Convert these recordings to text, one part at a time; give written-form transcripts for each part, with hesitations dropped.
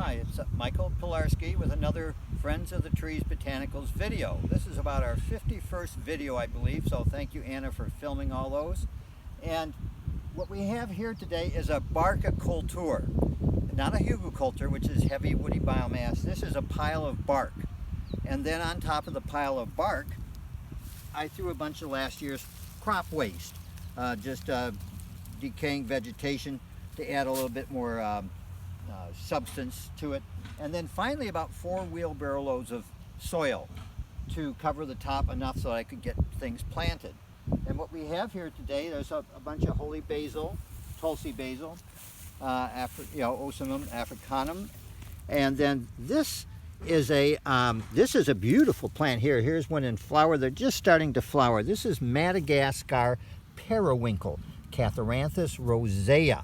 Hi, it's Michael Pilarski with another Friends of the Trees Botanicals video. This is about our 51st video, I believe, so thank you, Anna, for filming all those. And what we have here today is a Permaculture, not a Hugelkultur, which is heavy woody biomass. This is a pile of bark. And then on top of the pile of bark, I threw a bunch of last year's crop waste, just decaying vegetation to add a little bit more substance to it, and then finally about 4 wheelbarrow loads of soil to cover the top enough so I could get things planted. And what we have here today, there's a bunch of holy basil, Tulsi basil, Ocimum africanum, and then this is a beautiful plant here. Here's one in flower. They're just starting to flower. This is Madagascar periwinkle, Catharanthus rosea.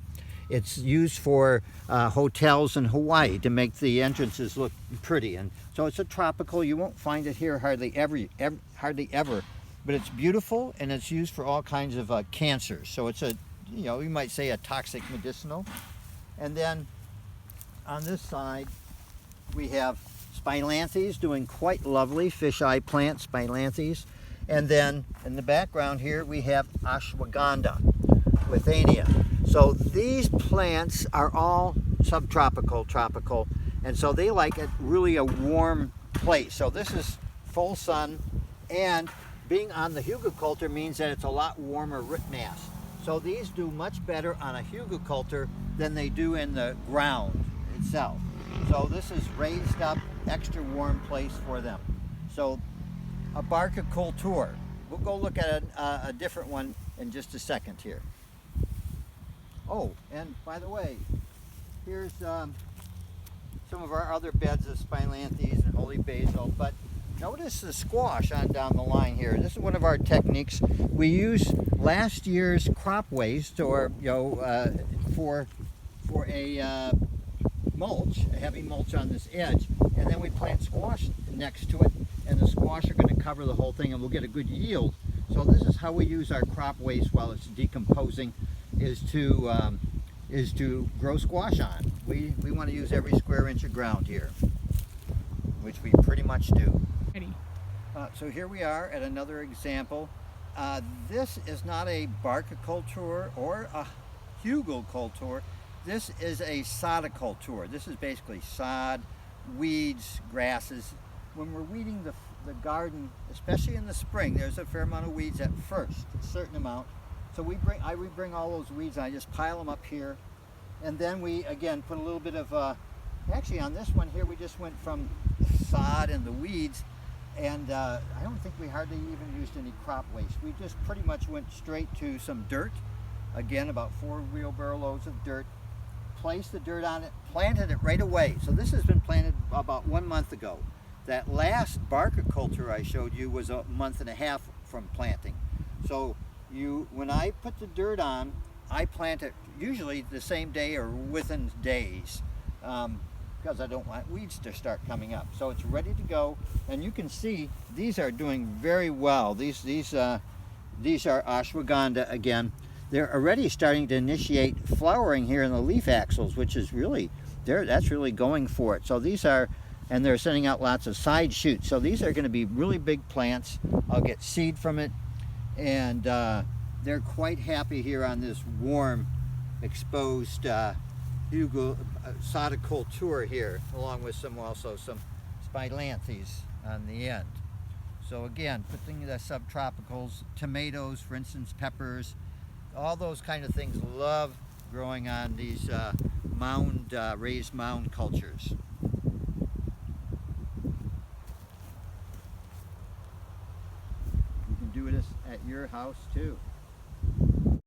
It's used for hotels in Hawaii to make the entrances look pretty, and so it's a tropical. You won't find it here hardly ever, but it's beautiful and it's used for all kinds of cancers. So it's a, you might say a toxic medicinal. And then on this side we have spilanthes doing quite lovely, fisheye plant spilanthes, and then in the background here we have ashwagandha, withania. So these plants are all subtropical, tropical, and so they like really a warm place. So this is full sun, and being on the Hugelkultur means that it's a lot warmer root mass. So these do much better on a Hugelkultur than they do in the ground itself. So this is raised up, extra warm place for them. So a Permaculture. We'll go look at a different one in just a second here. Oh, and by the way, here's some of our other beds of spilanthes and holy basil, but notice the squash on down the line here. This is one of our techniques. We use last year's crop waste, or for a mulch, a heavy mulch on this edge, and then we plant squash next to it, and the squash are going to cover the whole thing, and we'll get a good yield. So this is how we use our crop waste while it's decomposing, is to grow squash on. We want to use every square inch of ground here, which we pretty much do. So here we are at another example. This is not a Permaculture or a Hugelkultur. This is a sodiculture. This is basically sod, weeds, grasses. When we're weeding the garden, especially in the spring, there's a fair amount of weeds at first, a certain amount. So we bring all those weeds and I just pile them up here, and then we again put a little bit of actually on this one here we just went from the sod and the weeds, and I don't think we hardly even used any crop waste. We just pretty much went straight to some dirt, again about 4 wheelbarrow loads of dirt, placed the dirt on it, planted it right away. So this has been planted about 1 month ago. That last Permaculture I showed you was a month and a half from planting. So when I put the dirt on, I plant it usually the same day or within days, because I don't want weeds to start coming up. So it's ready to go, and you can see these are doing very well. These are ashwagandha again. They're already starting to initiate flowering here in the leaf axils, which is really, that's really going for it. So these are, and they're sending out lots of side shoots. So these are going to be really big plants. I'll get seed from it. And they're quite happy here on this warm, exposed sodiculture here, along with also some spilanthes on the end. So again, putting the subtropicals, tomatoes, for instance, peppers, all those kind of things love growing on these raised mound cultures. Do this at your house too.